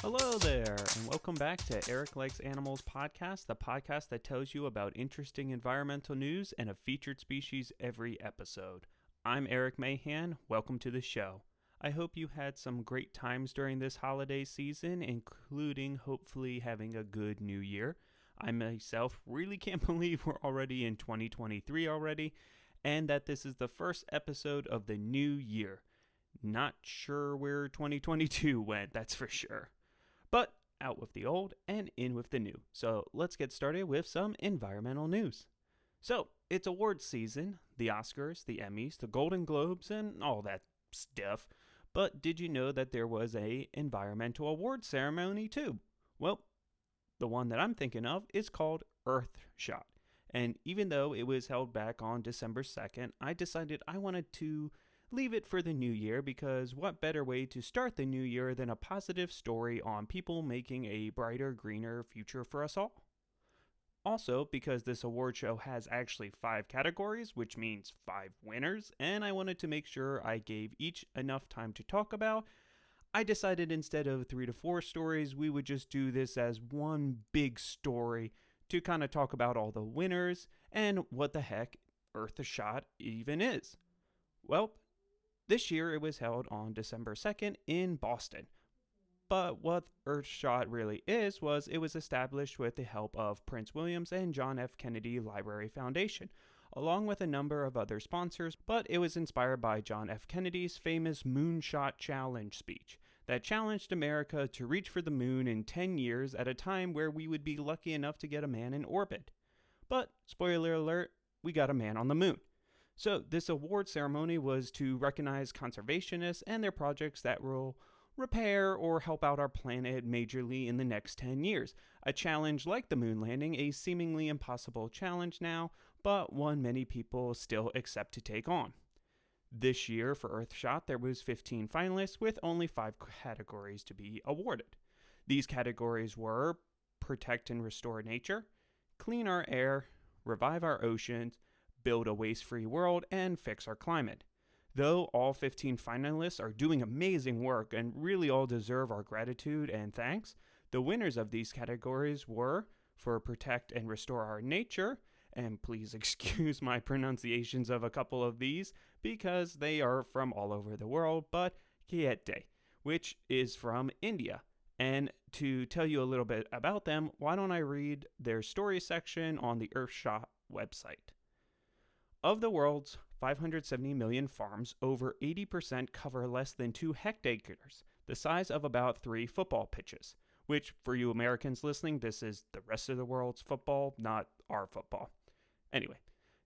Hello there, and welcome back to Eric Likes Animals podcast, the podcast that tells you about interesting environmental news and a featured species every episode. I'm Eric Mahan. Welcome to the show. I hope you had some great times during this holiday season, including hopefully having a good new year. I myself really can't believe we're already in 2023 already, and that this is the first episode of the new year. Not sure where 2022 went, that's for sure. But out with the old and in with the new. So let's get started with some environmental news. So it's awards season, the Oscars, the Emmys, the Golden Globes, and all that stuff. But did you know that there was a environmental awards ceremony too? Well, the one that I'm thinking of is called Earthshot. And even though it was held back on December 2nd, I decided I wanted to leave it for the new year because what better way to start the new year than a positive story on people making a brighter, greener future for us all? Also, because this award show has actually 5 categories, which means 5 winners, and I wanted to make sure I gave each enough time to talk about, I decided instead of 3 to 4 stories, we would just do this as one big story to kind of talk about all the winners and what the heck Earthshot even is. Well, this year it was held on December 2nd in Boston. But what Earthshot really is was it was established with the help of Prince William's and John F. Kennedy Library Foundation, along with a number of other sponsors, but it was inspired by John F. Kennedy's famous Moonshot Challenge speech that challenged America to reach for the moon in 10 years at a time where we would be lucky enough to get a man in orbit. But, spoiler alert, we got a man on the moon. So this award ceremony was to recognize conservationists and their projects that will repair or help out our planet majorly in the next 10 years. A challenge like the moon landing, a seemingly impossible challenge now, but one many people still accept to take on. This year for Earthshot, there was 15 finalists with only 5 categories to be awarded. These categories were Protect and Restore Nature, Clean Our Air, Revive Our Oceans, Build a Waste-Free World, and Fix Our Climate. Though all 15 finalists are doing amazing work and really all deserve our gratitude and thanks, the winners of these categories were for Protect and Restore Our Nature, and please excuse my pronunciations of a couple of these because they are from all over the world, but Kiete, which is from India. And to tell you a little bit about them, why don't I read their story section on the Earthshot website. Of the world's 570 million farms, over 80% cover less than 2 hectares, the size of about 3 football pitches, which, for you Americans listening, this is the rest of the world's football, not our football. Anyway,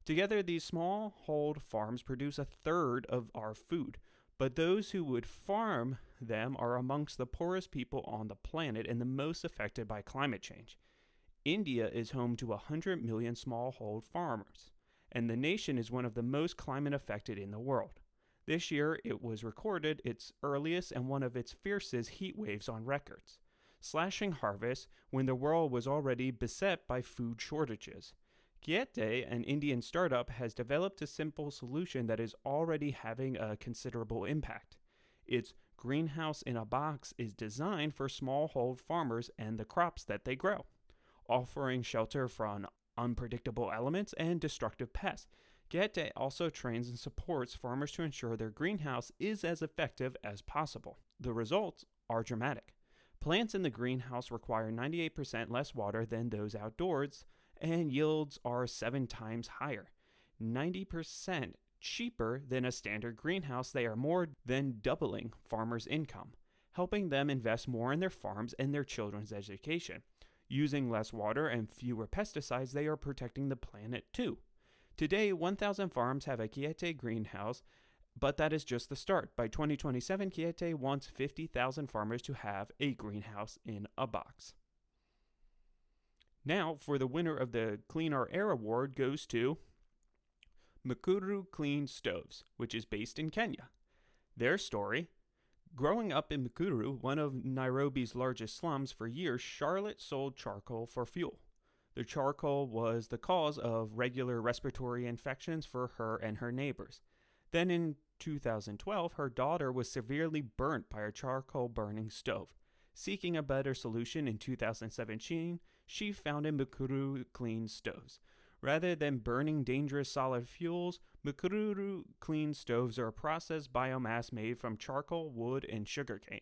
together these small-hold farms produce a third of our food, but those who would farm them are amongst the poorest people on the planet and the most affected by climate change. India is home to 100 million small-hold farmers, and the nation is one of the most climate affected in the world. This year, it was recorded its earliest and one of its fiercest heat waves on records, slashing harvests when the world was already beset by food shortages. Kiete, an Indian startup, has developed a simple solution that is already having a considerable impact. Its greenhouse in a box is designed for smallhold farmers and the crops that they grow, offering shelter from unpredictable elements and destructive pests. Kiete also trains and supports farmers to ensure their greenhouse is as effective as possible. The results are dramatic. Plants in the greenhouse require 98% less water than those outdoors, and yields are 7 times higher. 90% cheaper than a standard greenhouse, they are more than doubling farmers' income, helping them invest more in their farms and their children's education. Using less water and fewer pesticides, they are protecting the planet too. Today, 1,000 farms have a Kiete greenhouse, but that is just the start. By 2027, Kiete wants 50,000 farmers to have a greenhouse in a box. Now, for the winner of the Clean Our Air Award goes to Mukuru Clean Stoves, which is based in Kenya. Their story: growing up in Mukuru, one of Nairobi's largest slums, for years, Charlotte sold charcoal for fuel. The charcoal was the cause of regular respiratory infections for her and her neighbors. Then in 2012, her daughter was severely burnt by a charcoal burning stove. Seeking a better solution in 2017, she founded Mukuru Clean Stoves. Rather than burning dangerous solid fuels, Mukuru Clean Stoves are a processed biomass made from charcoal, wood, and sugarcane.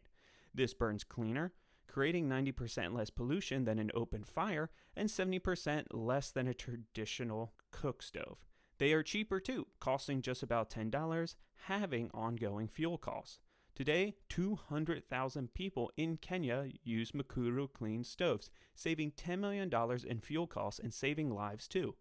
This burns cleaner, creating 90% less pollution than an open fire and 70% less than a traditional cook stove. They are cheaper too, costing just about $10, halving ongoing fuel costs. Today, 200,000 people in Kenya use Mukuru Clean Stoves, saving $10 million in fuel costs and saving lives too.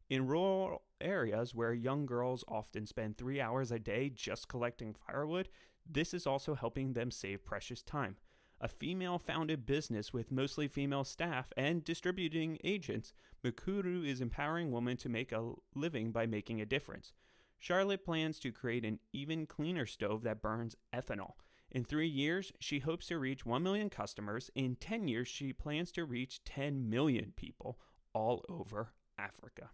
In rural areas where young girls often spend 3 hours a day just collecting firewood, this is also helping them save precious time. A female-founded business with mostly female staff and distributing agents, Mukuru is empowering women to make a living by making a difference. Charlotte plans to create an even cleaner stove that burns ethanol. In 3 years, she hopes to reach 1 million customers. In 10 years, she plans to reach 10 million people all over Africa.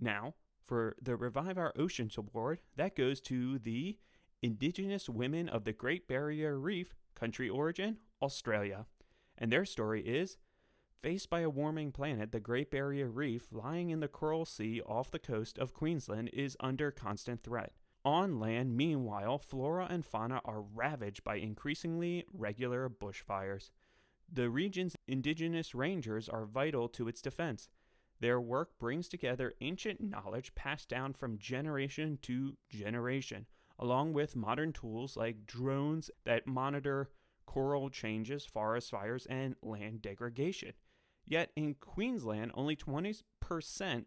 Now, for the Revive Our Oceans Award, that goes to the Indigenous Women of the Great Barrier Reef, country origin, Australia. And their story is, faced by a warming planet, the Great Barrier Reef, lying in the Coral Sea off the coast of Queensland, is under constant threat. On land, meanwhile, flora and fauna are ravaged by increasingly regular bushfires. The region's indigenous rangers are vital to its defense. Their work brings together ancient knowledge passed down from generation to generation, along with modern tools like drones that monitor coral changes, forest fires, and land degradation. Yet in Queensland, only 20%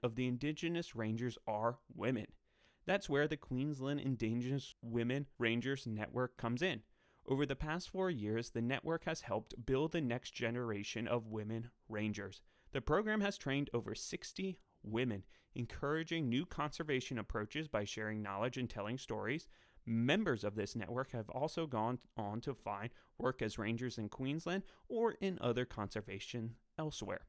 of the Indigenous Rangers are women. That's where the Queensland Indigenous Women Rangers Network comes in. Over the past 4 years, the network has helped build the next generation of women rangers. The program has trained over 60 women, encouraging new conservation approaches by sharing knowledge and telling stories. Members of this network have also gone on to find work as rangers in Queensland or in other conservation elsewhere.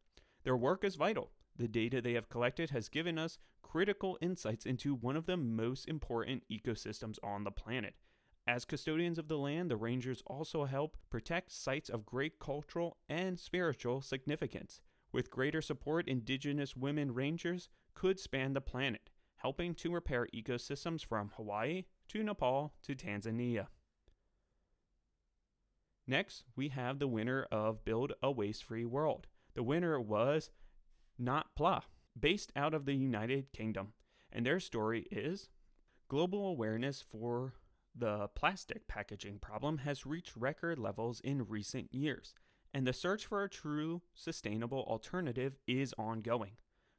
Their work is vital. The data they have collected has given us critical insights into one of the most important ecosystems on the planet. As custodians of the land, the rangers also help protect sites of great cultural and spiritual significance. With greater support, Indigenous women rangers could span the planet, helping to repair ecosystems from Hawaii to Nepal to Tanzania. Next, we have the winner of Build a Waste-Free World. The winner was Natpla, based out of the United Kingdom, and their story is, global awareness for the plastic packaging problem has reached record levels in recent years, and the search for a true sustainable alternative is ongoing.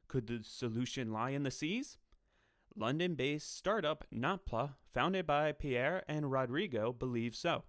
Could the solution lie in the seas? London-based startup Natpla, founded by Pierre and Rodrigo, believes so.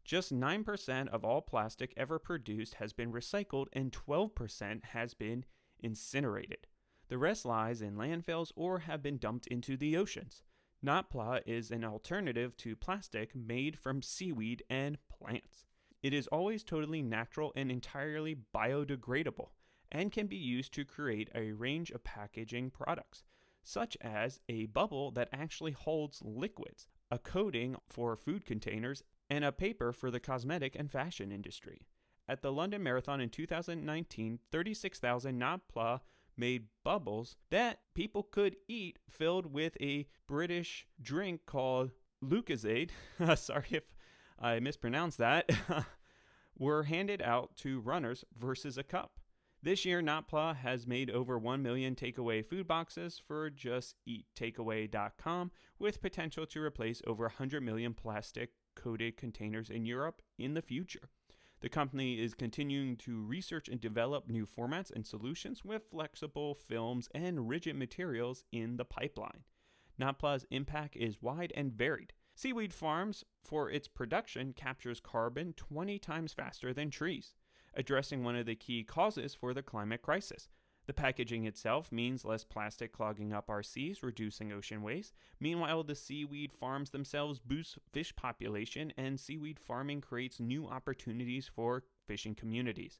Just 9% of all plastic ever produced has been recycled and 12% has been incinerated. The rest lies in landfills or have been dumped into the oceans. Natpla is an alternative to plastic made from seaweed and plants. It is always totally natural and entirely biodegradable, and can be used to create a range of packaging products, such as a bubble that actually holds liquids, a coating for food containers, and a paper for the cosmetic and fashion industry. At the London Marathon in 2019, 36,000 Natpla made bubbles that people could eat, filled with a British drink called Lucozade. Sorry if I mispronounced that. Were handed out to runners versus a cup. This year, Natpla has made over 1 million takeaway food boxes for just eattakeaway.com, with potential to replace over 100 million plastic-coated containers in Europe in the future. The company is continuing to research and develop new formats and solutions with flexible films and rigid materials in the pipeline. Natpla's impact is wide and varied. Seaweed farms, for its production, captures carbon 20 times faster than trees, addressing one of the key causes for the climate crisis. The packaging itself means less plastic clogging up our seas, reducing ocean waste. Meanwhile, the seaweed farms themselves boost fish population, and seaweed farming creates new opportunities for fishing communities.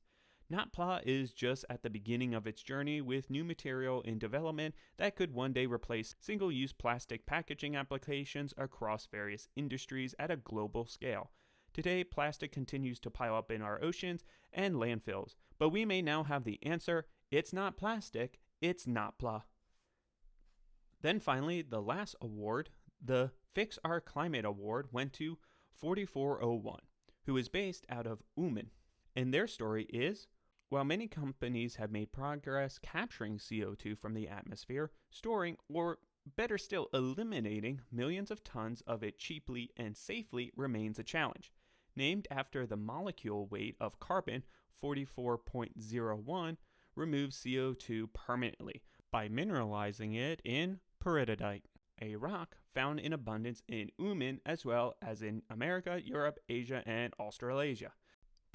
Natpla is just at the beginning of its journey, with new material in development that could one day replace single-use plastic packaging applications across various industries at a global scale. Today, plastic continues to pile up in our oceans and landfills, but we may now have the answer. It's not plastic, it's NOPLA. Then finally, the last award, the Fix Our Climate Award, went to 4401, who is based out of Oman. And their story is, while many companies have made progress capturing CO2 from the atmosphere, storing, or better still, eliminating millions of tons of it cheaply and safely remains a challenge. Named after the molecule weight of carbon, 44.01 removes CO2 permanently by mineralizing it in peridotite, a rock found in abundance in Oman as well as in America, Europe, Asia, and Australasia.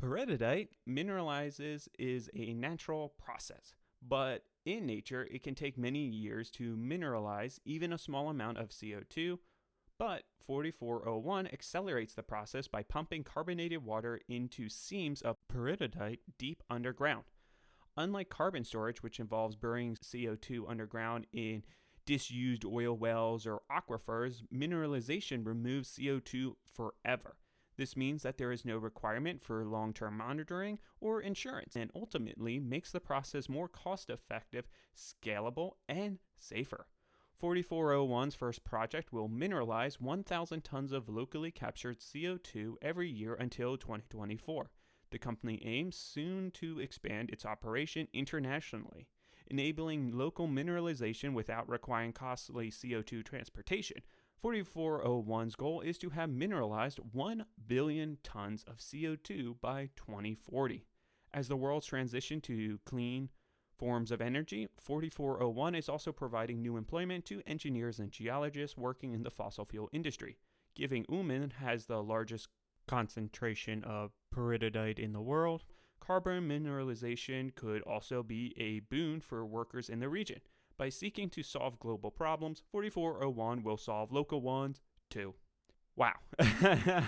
Peridotite mineralizes is a natural process, but in nature it can take many years to mineralize even a small amount of CO2, but 4401 accelerates the process by pumping carbonated water into seams of peridotite deep underground. Unlike carbon storage, which involves burying CO2 underground in disused oil wells or aquifers, mineralization removes CO2 forever. This means that there is no requirement for long-term monitoring or insurance, and ultimately makes the process more cost-effective, scalable, and safer. 4401's first project will mineralize 1,000 tons of locally captured CO2 every year until 2024. The company aims soon to expand its operation internationally, enabling local mineralization without requiring costly CO2 transportation. 4401's goal is to have mineralized 1 billion tons of CO2 by 2040. As the world's transition to clean forms of energy, 4401 is also providing new employment to engineers and geologists working in the fossil fuel industry. Given Oman has the largest concentration of peridotite in the world, carbon mineralization could also be a boon for workers in the region. By seeking to solve global problems, 4401 will solve local ones too. Wow.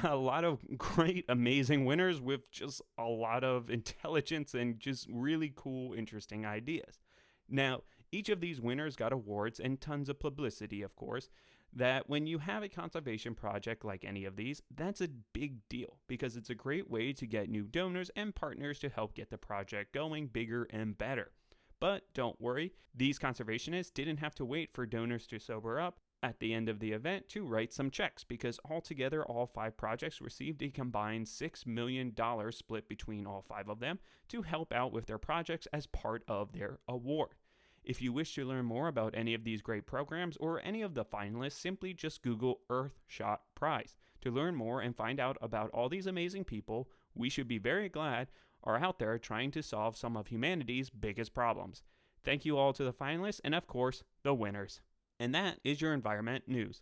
A lot of great, amazing winners with just a lot of intelligence and just really cool, interesting ideas. Now, each of these winners got awards and tons of publicity, of course, that when you have a conservation project like any of these, that's a big deal because it's a great way to get new donors and partners to help get the project going bigger and better. But don't worry, these conservationists didn't have to wait for donors to sober up at the end of the event to write some checks because altogether all 5 projects received a combined $6 million split between all 5 of them to help out with their projects as part of their award. If you wish to learn more about any of these great programs or any of the finalists, simply just Google Earthshot Prize to learn more and find out about all these amazing people we should be very glad are out there trying to solve some of humanity's biggest problems. Thank you all to the finalists and, of course, the winners. And that is your environment news.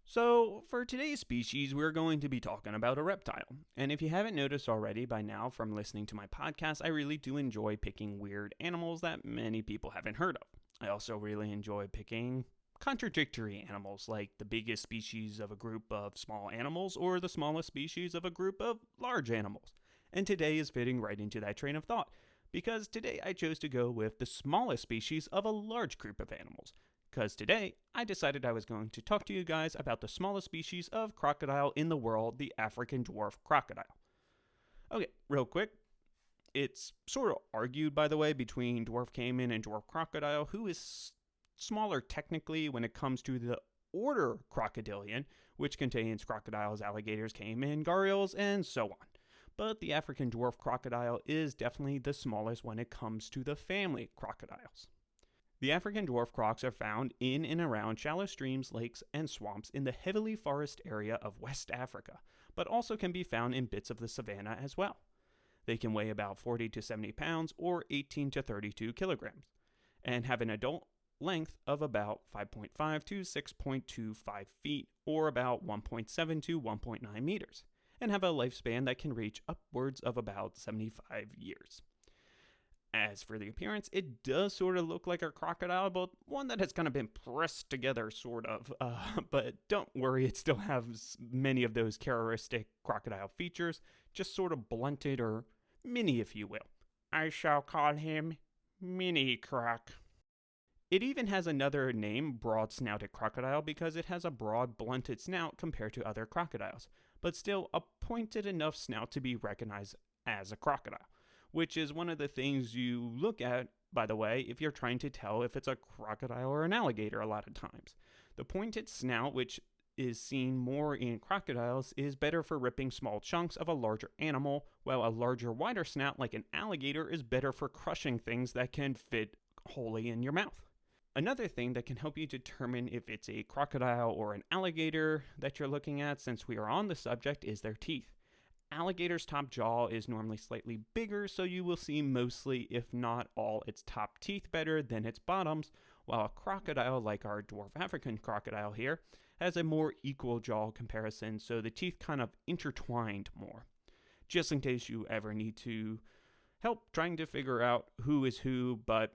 So, for today's species, we're going to be talking about a reptile. And if you haven't noticed already by now from listening to my podcast, I really do enjoy picking weird animals that many people haven't heard of. I also really enjoy picking contradictory animals, like the biggest species of a group of small animals or the smallest species of a group of large animals. And today is fitting right into that train of thought, because today I chose to go with the smallest species of a large group of animals. Because today, I decided I was going to talk to you guys about the smallest species of crocodile in the world, the African Dwarf Crocodile. Okay, real quick. It's sort of argued, by the way, between dwarf caiman and dwarf crocodile, who is smaller technically when it comes to the order Crocodilian, which contains crocodiles, alligators, caiman, gharials, and so on. But the African Dwarf Crocodile is definitely the smallest when it comes to the family crocodiles. The African dwarf crocs are found in and around shallow streams, lakes, and swamps in the heavily forested area of West Africa, but also can be found in bits of the savanna as well. They can weigh about 40 to 70 pounds or 18 to 32 kilograms, and have an adult length of about 5.5 to 6.25 feet, or about 1.7 to 1.9 meters, and have a lifespan that can reach upwards of about 75 years. As for the appearance, it does sort of look like a crocodile, but one that has kind of been pressed together, sort of. But don't worry, it still has many of those characteristic crocodile features, just sort of blunted or mini, if you will. I shall call him Mini Croc. It even has another name, broad-snouted crocodile, because it has a broad, blunted snout compared to other crocodiles. but still a pointed enough snout to be recognized as a crocodile, which is one of the things you look at, by the way, if you're trying to tell if it's a crocodile or an alligator a lot of times. The pointed snout, which is seen more in crocodiles, is better for ripping small chunks of a larger animal, while a larger, wider snout like an alligator is better for crushing things that can fit wholly in your mouth. Another thing that can help you determine if it's a crocodile or an alligator that you're looking at, since we are on the subject, is their teeth. Alligator's top jaw is normally slightly bigger, so you will see mostly, if not all, its top teeth better than its bottoms, while a crocodile, like our dwarf African crocodile here, has a more equal jaw comparison, so the teeth kind of intertwined more. Just in case you ever need to help trying to figure out who is who, but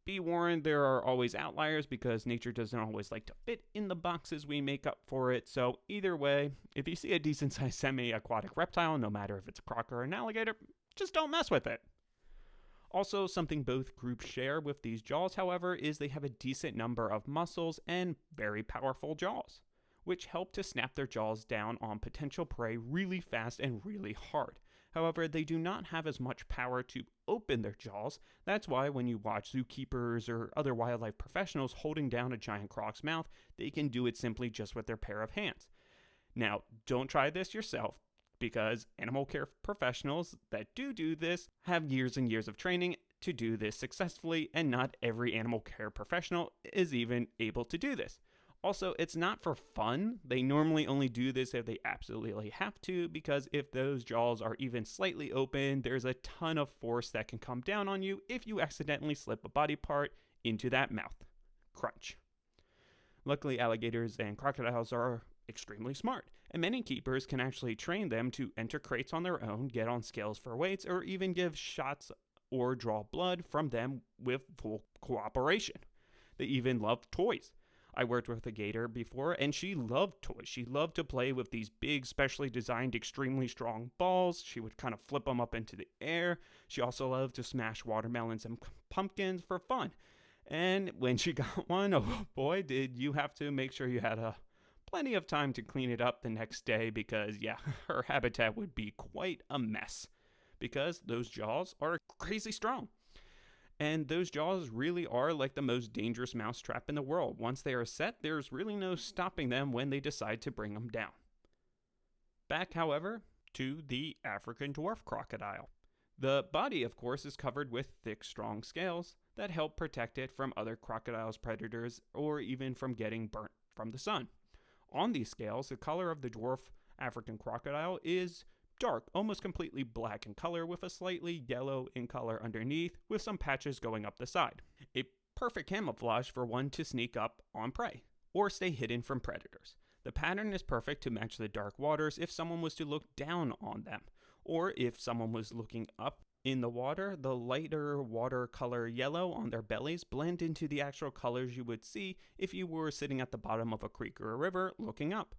be warned, there are always outliers because nature doesn't always like to fit in the boxes we make up for it. So either way, if you see a decent sized semi-aquatic reptile, no matter if it's a croc or an alligator, just don't mess with it. Also, something both groups share with these jaws, however, is they have a decent number of muscles and very powerful jaws, which help to snap their jaws down on potential prey really fast and really hard. However, they do not have as much power to open their jaws. That's why when you watch zookeepers or other wildlife professionals holding down a giant croc's mouth, they can do it simply just with their pair of hands. Now, don't try this yourself, because animal care professionals that do this have years and years of training to do this successfully, and not every animal care professional is even able to do this. Also, it's not for fun. They normally only do this if they absolutely have to, because if those jaws are even slightly open, there's a ton of force that can come down on you if you accidentally slip a body part into that mouth. Crunch. Luckily, alligators and crocodiles are extremely smart, and many keepers can actually train them to enter crates on their own, get on scales for weights, or even give shots or draw blood from them with full cooperation. They even love toys. I worked with a gator before, and she loved toys. She loved to play with these big, specially designed, extremely strong balls. She would kind of flip them up into the air. She also loved to smash watermelons and pumpkins for fun. And when she got one, oh boy, did you have to make sure you had plenty of time to clean it up the next day, because, yeah, her habitat would be quite a mess, because those jaws are crazy strong. And those jaws really are like the most dangerous mousetrap in the world. Once they are set, there's really no stopping them when they decide to bring them down. Back, however, to the African dwarf crocodile. The body, of course, is covered with thick, strong scales that help protect it from other crocodiles' predators, or even from getting burnt from the sun. On these scales, the color of the dwarf African crocodile is dark, almost completely black in color, with a slightly yellow in color underneath, with some patches going up the side. A perfect camouflage for one to sneak up on prey, or stay hidden from predators. The pattern is perfect to match the dark waters if someone was to look down on them, or if someone was looking up in the water, the lighter watercolor yellow on their bellies blend into the actual colors you would see if you were sitting at the bottom of a creek or a river looking up.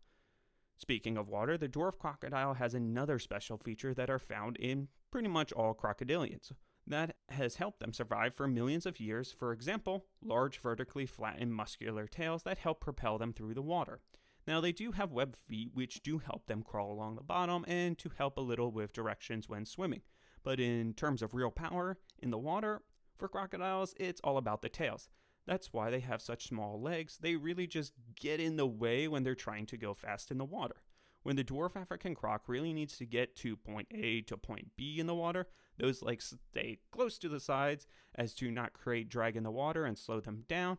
Speaking of water, the dwarf crocodile has another special feature that are found in pretty much all crocodilians that has helped them survive for millions of years. For example, large vertically flattened muscular tails that help propel them through the water. Now, they do have webbed feet which do help them crawl along the bottom and to help a little with directions when swimming. But in terms of real power in the water, for crocodiles, it's all about the tails. That's why they have such small legs. They really just get in the way when they're trying to go fast in the water. When the dwarf African croc really needs to get to point A to point B in the water, those legs stay close to the sides as to not create drag in the water and slow them down,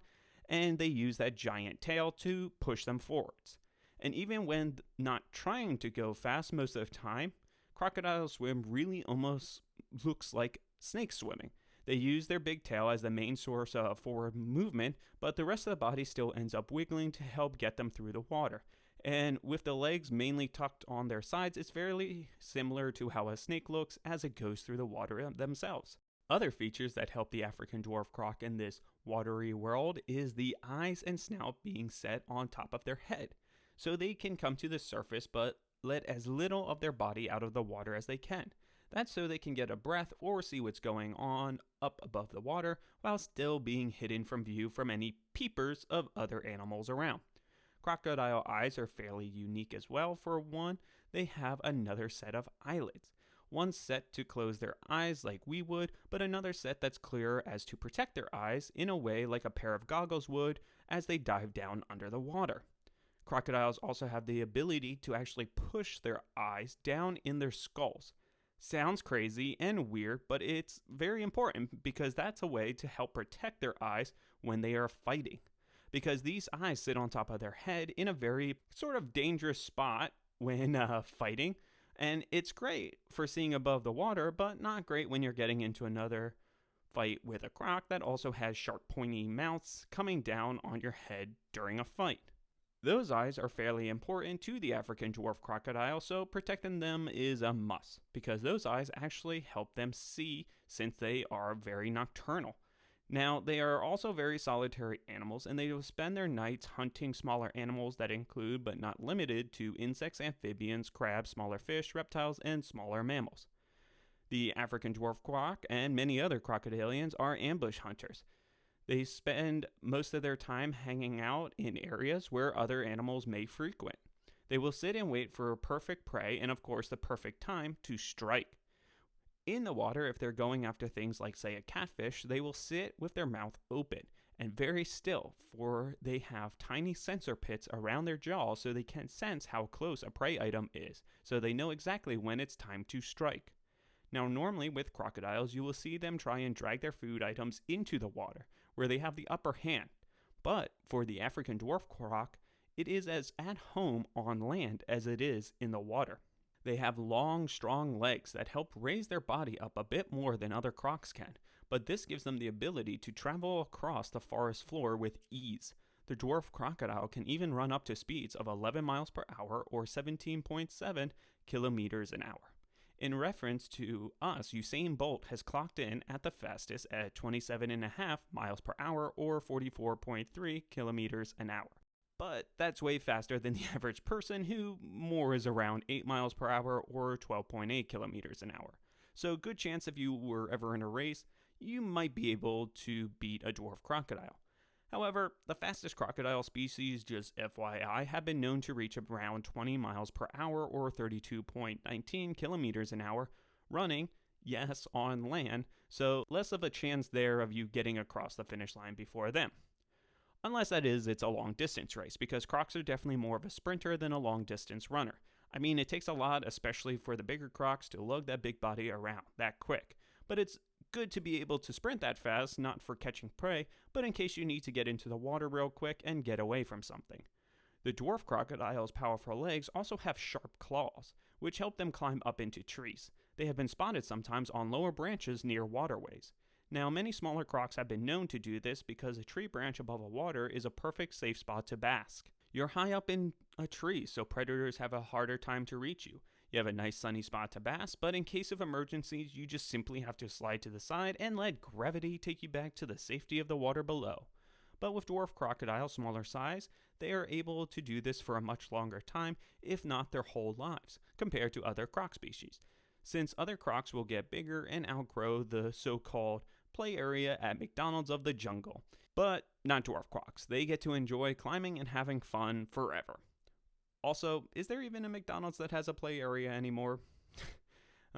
and they use that giant tail to push them forwards. And even when not trying to go fast most of the time, crocodiles swim really almost looks like snakes swimming. They use their big tail as the main source of forward movement, but the rest of the body still ends up wiggling to help get them through the water. And with the legs mainly tucked on their sides, it's fairly similar to how a snake looks as it goes through the water themselves. Other features that help the African dwarf croc in this watery world is the eyes and snout being set on top of their head, so they can come to the surface but let as little of their body out of the water as they can. That's so they can get a breath or see what's going on up above the water while still being hidden from view from any peepers of other animals around. Crocodile eyes are fairly unique as well. For one, they have another set of eyelids. One set to close their eyes like we would, but another set that's clearer as to protect their eyes in a way like a pair of goggles would as they dive down under the water. Crocodiles also have the ability to actually push their eyes down in their skulls. Sounds crazy and weird, but it's very important because that's a way to help protect their eyes when they are fighting. Because these eyes sit on top of their head in a very sort of dangerous spot when fighting. And it's great for seeing above the water, but not great when you're getting into another fight with a croc that also has sharp pointy mouths coming down on your head during a fight. Those eyes are fairly important to the African dwarf crocodile, so protecting them is a must, because those eyes actually help them see since they are very nocturnal. Now, they are also very solitary animals, and they will spend their nights hunting smaller animals that include, but not limited to, insects, amphibians, crabs, smaller fish, reptiles, and smaller mammals. The African dwarf croc and many other crocodilians are ambush hunters. They spend most of their time hanging out in areas where other animals may frequent. They will sit and wait for perfect prey and, of course, the perfect time to strike. In the water, if they're going after things like, say, a catfish, they will sit with their mouth open and very still, for they have tiny sensor pits around their jaws so they can sense how close a prey item is, so they know exactly when it's time to strike. Now, normally with crocodiles, you will see them try and drag their food items into the water, where they have the upper hand. But for the African dwarf croc, it is as at home on land as it is in the water. They have long, strong legs that help raise their body up a bit more than other crocs can, but this gives them the ability to travel across the forest floor with ease. The dwarf crocodile can even run up to speeds of 11 miles per hour or 17.7 kilometers an hour. In reference to us, Usain Bolt has clocked in at the fastest at 27.5 miles per hour or 44.3 kilometers an hour. But that's way faster than the average person, who more is around 8 miles per hour or 12.8 kilometers an hour. So good chance if you were ever in a race, you might be able to beat a dwarf crocodile. However, the fastest crocodile species, just FYI, have been known to reach around 20 miles per hour or 32.19 kilometers an hour, running, yes, on land, so less of a chance there of you getting across the finish line before them. Unless that is, it's a long distance race, because crocs are definitely more of a sprinter than a long distance runner. I mean, it takes a lot, especially for the bigger crocs, to lug that big body around that quick. But it's good to be able to sprint that fast, not for catching prey, but in case you need to get into the water real quick and get away from something. The dwarf crocodile's powerful legs also have sharp claws, which help them climb up into trees. They have been spotted sometimes on lower branches near waterways. Now, many smaller crocs have been known to do this because a tree branch above a water is a perfect safe spot to bask. You're high up in a tree, so predators have a harder time to reach you. You have a nice sunny spot to bask, but in case of emergencies, you just simply have to slide to the side and let gravity take you back to the safety of the water below. But with dwarf crocodiles smaller size, they are able to do this for a much longer time, if not their whole lives, compared to other croc species. Since other crocs will get bigger and outgrow the so-called play area at McDonald's of the jungle. But not dwarf crocs. They get to enjoy climbing and having fun forever. Also, is there even a McDonald's that has a play area anymore?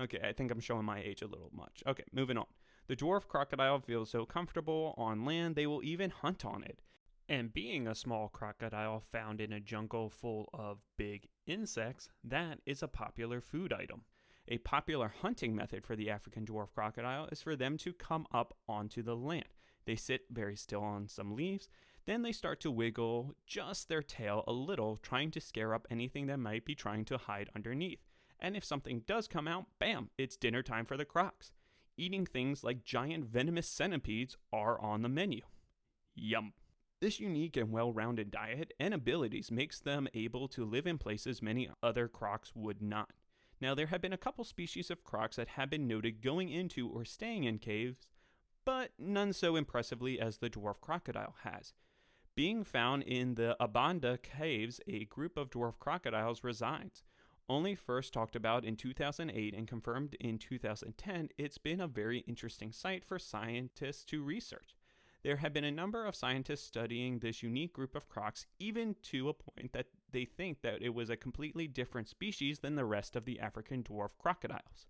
Okay, I think I'm showing my age a little much. Okay, moving on. The dwarf crocodile feels so comfortable on land, they will even hunt on it. And being a small crocodile found in a jungle full of big insects, that is a popular food item. A popular hunting method for the African dwarf crocodile is for them to come up onto the land. They sit very still on some leaves, then they start to wiggle just their tail a little, trying to scare up anything that might be trying to hide underneath. And if something does come out, bam, it's dinner time for the crocs. Eating things like giant venomous centipedes are on the menu. Yum. This unique and well-rounded diet and abilities makes them able to live in places many other crocs would not. Now, there have been a couple species of crocs that have been noted going into or staying in caves, but none so impressively as the dwarf crocodile has. Being found in the Abanda caves, a group of dwarf crocodiles resides. Only first talked about in 2008 and confirmed in 2010, it's been a very interesting site for scientists to research. There have been a number of scientists studying this unique group of crocs, even to a point that they think that it was a completely different species than the rest of the African dwarf crocodiles.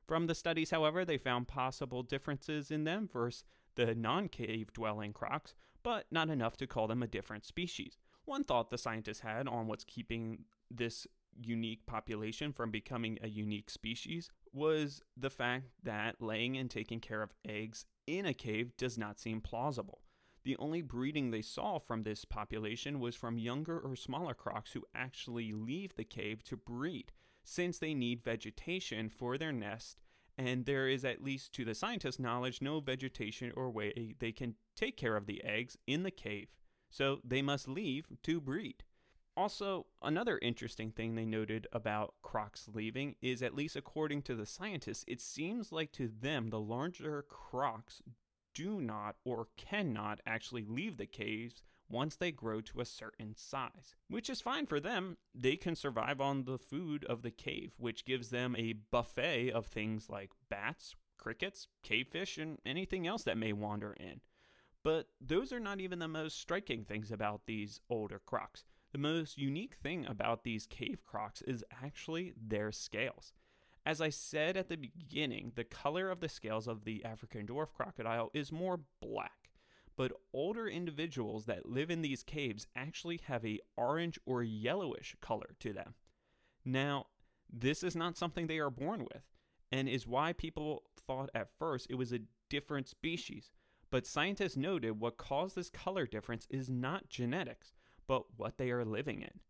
From the studies, however, they found possible differences in them versus the non-cave dwelling crocs, but not enough to call them a different species. One thought the scientists had on what's keeping this unique population from becoming a unique species was the fact that laying and taking care of eggs in a cave does not seem plausible. The only breeding they saw from this population was from younger or smaller crocs who actually leave the cave to breed, since they need vegetation for their nest, and there is, at least to the scientists' knowledge, no vegetation or way they can take care of the eggs in the cave, so they must leave to breed. Also, another interesting thing they noted about crocs leaving is, at least according to the scientists, it seems like to them the larger crocs do not or cannot actually leave the caves once they grow to a certain size, which is fine for them. They can survive on the food of the cave, which gives them a buffet of things like bats, crickets, cavefish, and anything else that may wander in. But those are not even the most striking things about these older crocs. The most unique thing about these cave crocs is actually their scales. As I said at the beginning, the color of the scales of the African dwarf crocodile is more black, but older individuals that live in these caves actually have a orange or yellowish color to them. Now, this is not something they are born with, and is why people thought at first it was a different species. But scientists noted what caused this color difference is not genetics, but what they are living in.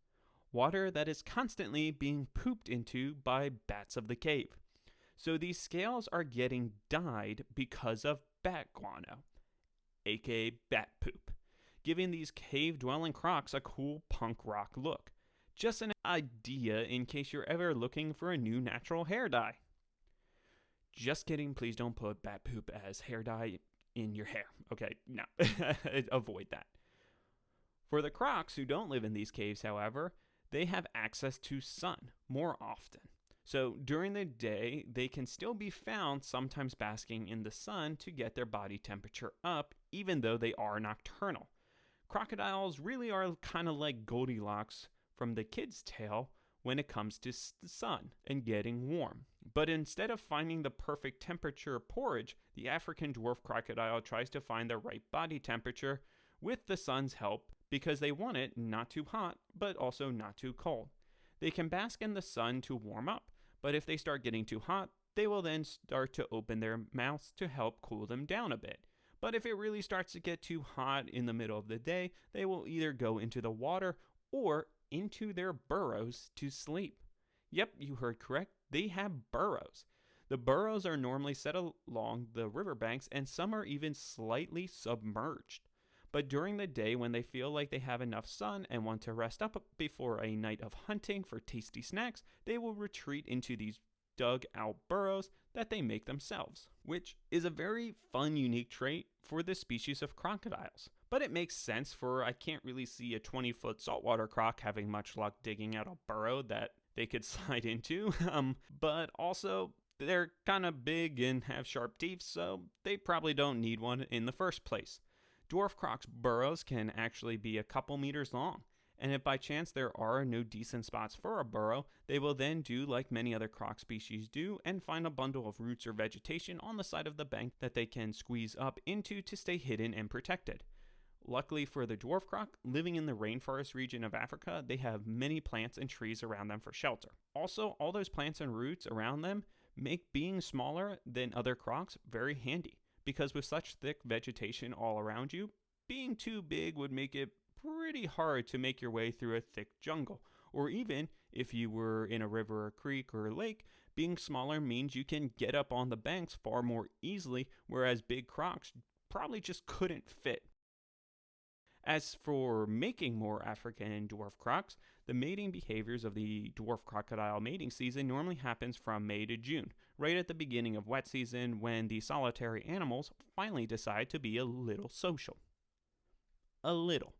Water that is constantly being pooped into by bats of the cave. So these scales are getting dyed because of bat guano, aka bat poop, giving these cave-dwelling crocs a cool punk rock look. Just an idea in case you're ever looking for a new natural hair dye. Just kidding, please don't put bat poop as hair dye in your hair. Okay, no, avoid that. For the crocs who don't live in these caves, however, they have access to sun more often. So during the day, they can still be found sometimes basking in the sun to get their body temperature up, even though they are nocturnal. Crocodiles really are kind of like Goldilocks from the Kid's Tale when it comes to the sun and getting warm. But instead of finding the perfect temperature porridge, the African dwarf crocodile tries to find the right body temperature with the sun's help, because they want it not too hot, but also not too cold. They can bask in the sun to warm up, but if they start getting too hot, they will then start to open their mouths to help cool them down a bit. But if it really starts to get too hot in the middle of the day, they will either go into the water or into their burrows to sleep. Yep, you heard correct. They have burrows. The burrows are normally set along the riverbanks, and some are even slightly submerged. But during the day, when they feel like they have enough sun and want to rest up before a night of hunting for tasty snacks, they will retreat into these dug-out burrows that they make themselves, which is a very fun, unique trait for this species of crocodiles. But it makes sense, for I can't really see a 20-foot saltwater croc having much luck digging out a burrow that they could slide into. But also, they're kind of big and have sharp teeth, so they probably don't need one in the first place. Dwarf crocs' burrows can actually be a couple meters long, and if by chance there are no decent spots for a burrow, they will then do like many other croc species do and find a bundle of roots or vegetation on the side of the bank that they can squeeze up into to stay hidden and protected. Luckily for the dwarf croc, living in the rainforest region of Africa, they have many plants and trees around them for shelter. Also, all those plants and roots around them make being smaller than other crocs very handy, because with such thick vegetation all around you, being too big would make it pretty hard to make your way through a thick jungle. Or even if you were in a river or creek or lake, being smaller means you can get up on the banks far more easily, whereas big crocs probably just couldn't fit. As for making more African dwarf crocs, the mating behaviors of the dwarf crocodile mating season normally happens from May to June, right at the beginning of wet season, when the solitary animals finally decide to be a little social. A little.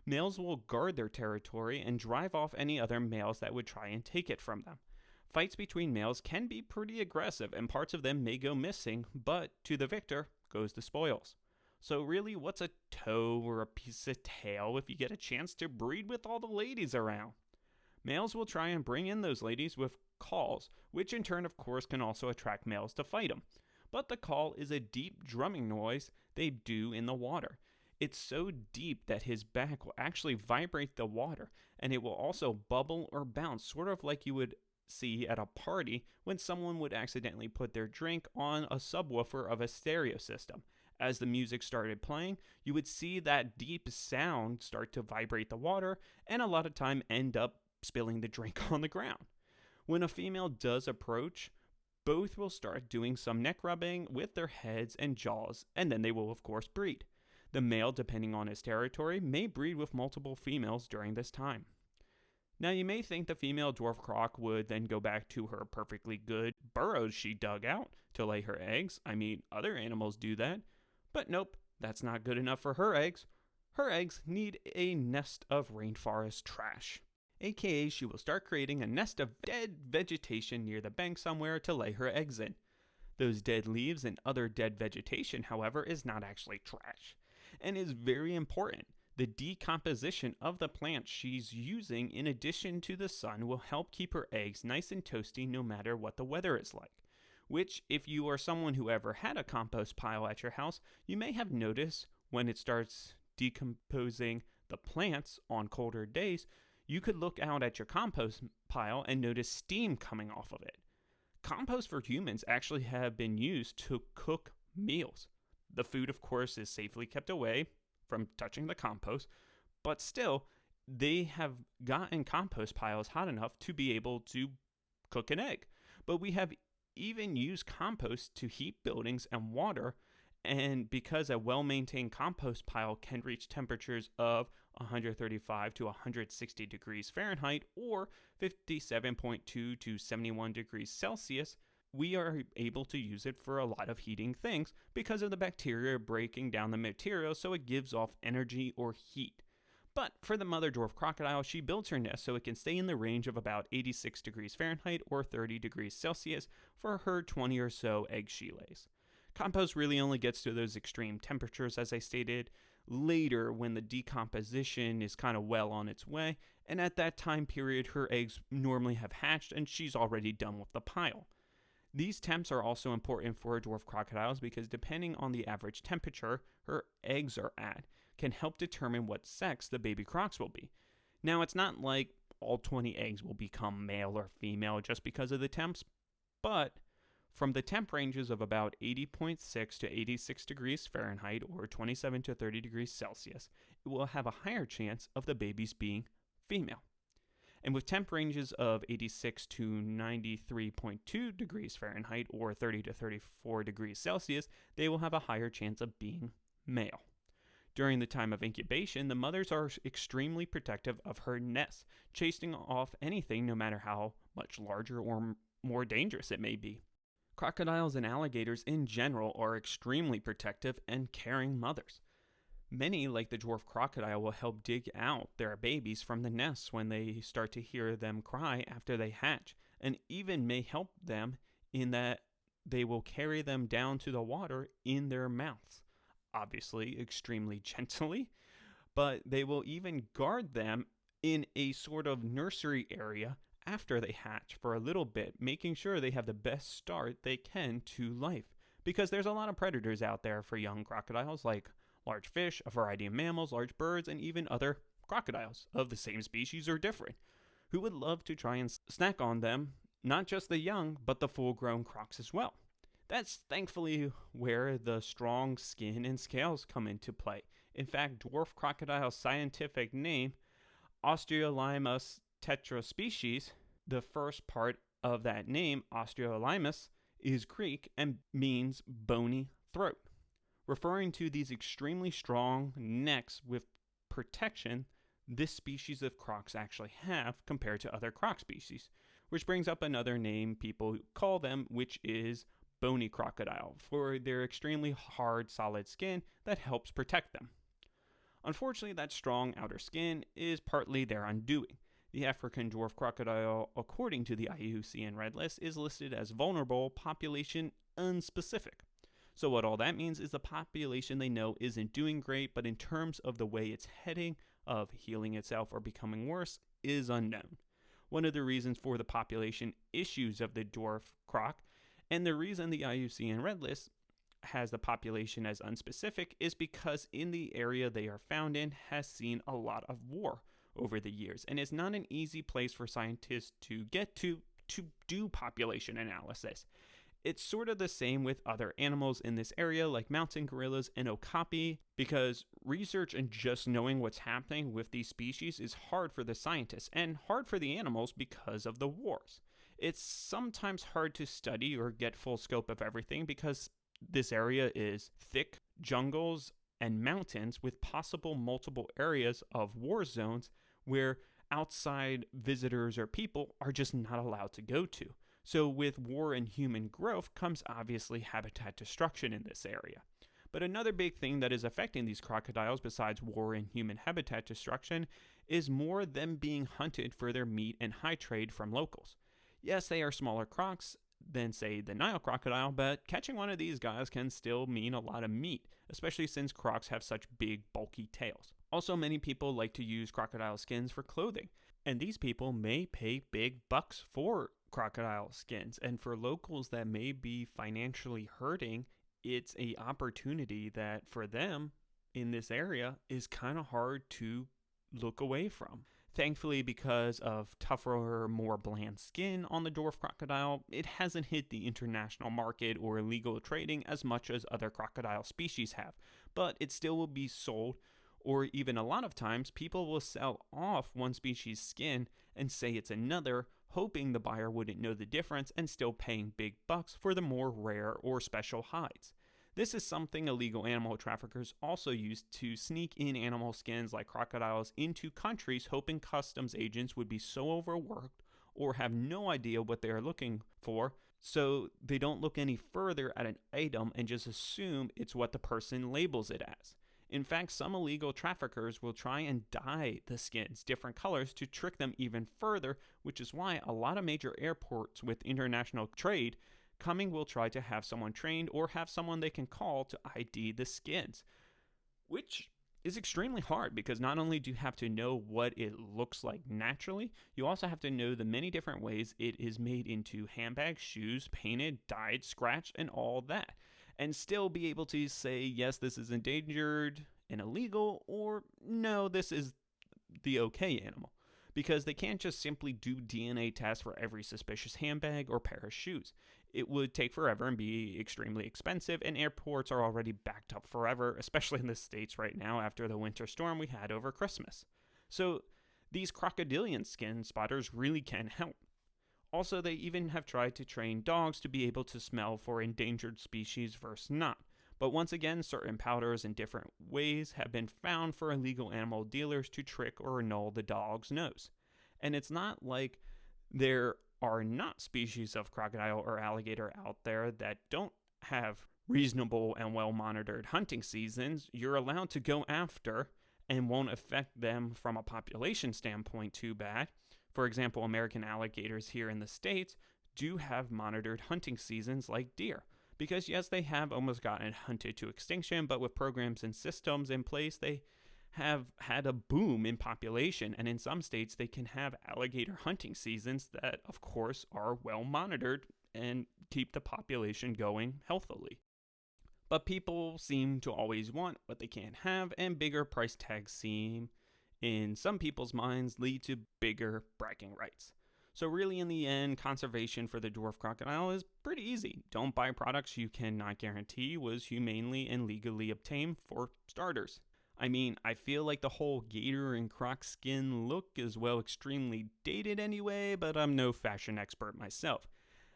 Males will guard their territory and drive off any other males that would try and take it from them. Fights between males can be pretty aggressive, and parts of them may go missing, but to the victor goes the spoils. So really, what's a toe or a piece of tail if you get a chance to breed with all the ladies around? Males will try and bring in those ladies with calls, which in turn, of course, can also attract males to fight them. But the call is a deep drumming noise they do in the water. It's so deep that his back will actually vibrate the water, and it will also bubble or bounce, sort of like you would see at a party when someone would accidentally put their drink on a subwoofer of a stereo system. As the music started playing, you would see that deep sound start to vibrate the water, and a lot of time end up spilling the drink on the ground. When a female does approach, both will start doing some neck rubbing with their heads and jaws, and then they will, of course, breed. The male, depending on his territory, may breed with multiple females during this time. Now, you may think the female dwarf croc would then go back to her perfectly good burrows she dug out to lay her eggs. I mean, other animals do that. But nope, that's not good enough for her eggs. Her eggs need a nest of rainforest trash. AKA, she will start creating a nest of dead vegetation near the bank somewhere to lay her eggs in. Those dead leaves and other dead vegetation, however, is not actually trash, and is very important. The decomposition of the plant she's using in addition to the sun will help keep her eggs nice and toasty no matter what the weather is like. Which, if you are someone who ever had a compost pile at your house, you may have noticed when it starts decomposing the plants on colder days, you could look out at your compost pile and notice steam coming off of it. Compost for humans actually have been used to cook meals. The food, of course, is safely kept away from touching the compost, but still, they have gotten compost piles hot enough to be able to cook an egg. But we have even used compost to heat buildings and water, and because a well-maintained compost pile can reach temperatures of 135 to 160 degrees Fahrenheit or 57.2 to 71 degrees Celsius, we are able to use it for a lot of heating things because of the bacteria breaking down the material so it gives off energy or heat. But for the mother dwarf crocodile, she builds her nest so it can stay in the range of about 86 degrees Fahrenheit or 30 degrees Celsius for her 20 or so eggs she lays. Compost really only gets to those extreme temperatures, as I stated, later when the decomposition is kind of well on its way, and at that time period her eggs normally have hatched and she's already done with the pile. These temps are also important for dwarf crocodiles because depending on the average temperature her eggs are at, can help determine what sex the baby crocs will be. Now, it's not like all 20 eggs will become male or female just because of the temps, but from the temp ranges of about 80.6 to 86 degrees Fahrenheit or 27 to 30 degrees Celsius, it will have a higher chance of the babies being female. And with temp ranges of 86 to 93.2 degrees Fahrenheit or 30 to 34 degrees Celsius, they will have a higher chance of being male. During the time of incubation, the mothers are extremely protective of her nest, chasing off anything no matter how much larger or more dangerous it may be. Crocodiles and alligators in general are extremely protective and caring mothers. Many, like the dwarf crocodile, will help dig out their babies from the nests when they start to hear them cry after they hatch, and even may help them in that they will carry them down to the water in their mouths. Obviously, extremely gently, but they will even guard them in a sort of nursery area after they hatch for a little bit, making sure they have the best start they can to life. Because there's a lot of predators out there for young crocodiles, like large fish, a variety of mammals, large birds, and even other crocodiles of the same species or different, who would love to try and snack on them, not just the young, but the full-grown crocs as well. That's thankfully where the strong skin and scales come into play. In fact, dwarf crocodile's scientific name, Osteolaemus tetraspecies, the first part of that name, Osteolaemus, is Greek and means bony throat, referring to these extremely strong necks with protection this species of crocs actually have compared to other croc species, which brings up another name people call them, which is bony crocodile, for their extremely hard, solid skin that helps protect them. Unfortunately, that strong outer skin is partly their undoing. The African dwarf crocodile, according to the IUCN Red List, is listed as vulnerable, population unspecific. So what all that means is the population they know isn't doing great, but in terms of the way it's heading, of healing itself or becoming worse, is unknown. One of the reasons for the population issues of the dwarf croc, and the reason the IUCN Red List has the population as unspecific, is because in the area they are found in has seen a lot of war over the years, and it's not an easy place for scientists to get to do population analysis. It's sort of the same with other animals in this area like mountain gorillas and okapi, because research and just knowing what's happening with these species is hard for the scientists and hard for the animals because of the wars. It's sometimes hard to study or get full scope of everything because this area is thick jungles and mountains with possible multiple areas of war zones where outside visitors or people are just not allowed to go to. So with war and human growth comes obviously habitat destruction in this area. But another big thing that is affecting these crocodiles besides war and human habitat destruction is more them being hunted for their meat and hide trade from locals. Yes, they are smaller crocs than, say, the Nile crocodile, but catching one of these guys can still mean a lot of meat, especially since crocs have such big, bulky tails. Also, many people like to use crocodile skins for clothing, and these people may pay big bucks for crocodile skins, and for locals that may be financially hurting, it's an opportunity that for them in this area is kind of hard to look away from. Thankfully, because of tougher, more bland skin on the dwarf crocodile, it hasn't hit the international market or illegal trading as much as other crocodile species have, but it still will be sold, or even a lot of times people will sell off one species' skin and say it's another, hoping the buyer wouldn't know the difference and still paying big bucks for the more rare or special hides. This is something illegal animal traffickers also use to sneak in animal skins like crocodiles into countries, hoping customs agents would be so overworked or have no idea what they are looking for, so they don't look any further at an item and just assume it's what the person labels it as. In fact, some illegal traffickers will try and dye the skins different colors to trick them even further, which is why a lot of major airports with international trade coming will try to have someone trained or have someone they can call to ID the skins, which is extremely hard because not only do you have to know what it looks like naturally, you also have to know the many different ways it is made into handbags, shoes, painted, dyed, scratched, and all that, and still be able to say, yes, this is endangered and illegal, or no, this is the okay animal. Because they can't just simply do DNA tests for every suspicious handbag or pair of shoes. It would take forever and be extremely expensive, and airports are already backed up forever, especially in the States right now after the winter storm we had over Christmas. So these crocodilian skin spotters really can help. Also, they even have tried to train dogs to be able to smell for endangered species versus not. But once again, certain powders in different ways have been found for illegal animal dealers to trick or annul the dog's nose. And it's not like there are not species of crocodile or alligator out there that don't have reasonable and well-monitored hunting seasons you're allowed to go after and won't affect them from a population standpoint too bad. For example, American alligators here in the States do have monitored hunting seasons like deer. Because yes, they have almost gotten hunted to extinction, but with programs and systems in place, they have had a boom in population, and in some states they can have alligator hunting seasons that, of course, are well monitored and keep the population going healthily. But people seem to always want what they can't have, and bigger price tags seem, in some people's minds, lead to bigger bragging rights. So really, in the end, conservation for the dwarf crocodile is pretty easy. Don't buy products you cannot guarantee was humanely and legally obtained, for starters. I mean, I feel like the whole gator and croc skin look is extremely dated anyway, but I'm no fashion expert myself.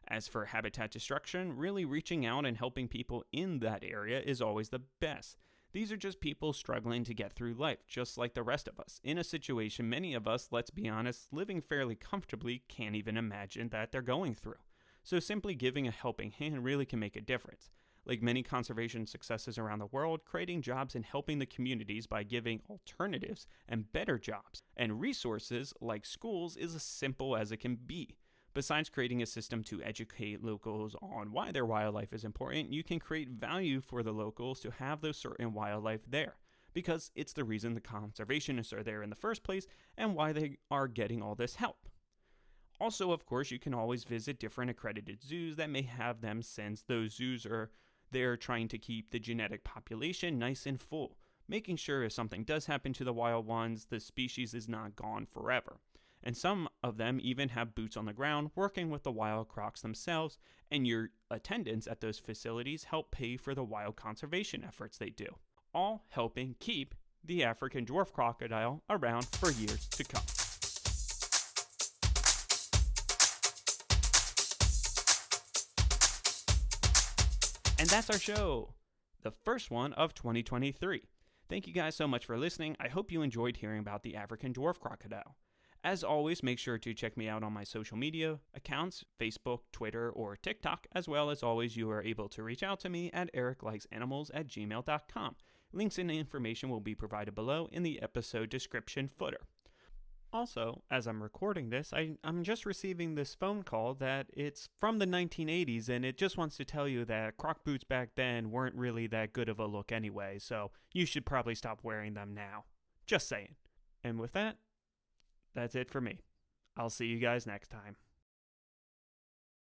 As for habitat destruction, really reaching out and helping people in that area is always the best. These are just people struggling to get through life, just like the rest of us. In a situation many of us, let's be honest, living fairly comfortably can't even imagine that they're going through. So simply giving a helping hand really can make a difference. Like many conservation successes around the world, creating jobs and helping the communities by giving alternatives and better jobs and resources like schools is as simple as it can be. Besides creating a system to educate locals on why their wildlife is important, you can create value for the locals to have those certain wildlife there, because it's the reason the conservationists are there in the first place and why they are getting all this help. Also, of course, you can always visit different accredited zoos that may have them, since those zoos are there trying to keep the genetic population nice and full, making sure if something does happen to the wild ones, the species is not gone forever. And some of them even have boots on the ground working with the wild crocs themselves, and your attendance at those facilities help pay for the wild conservation efforts they do, all helping keep the African dwarf crocodile around for years to come. And that's our show, the first one of 2023. Thank you guys so much for listening. I hope you enjoyed hearing about the African dwarf crocodile. As always, make sure to check me out on my social media accounts, Facebook, Twitter, or TikTok, as well as always you are able to reach out to me at ericlikesanimals@gmail.com. Links and information will be provided below in the episode description footer. Also, as I'm recording this, I'm just receiving this phone call that it's from the 1980s, and it just wants to tell you that croc boots back then weren't really that good of a look anyway, so you should probably stop wearing them now. Just saying. And with that, that's it for me. I'll see you guys next time.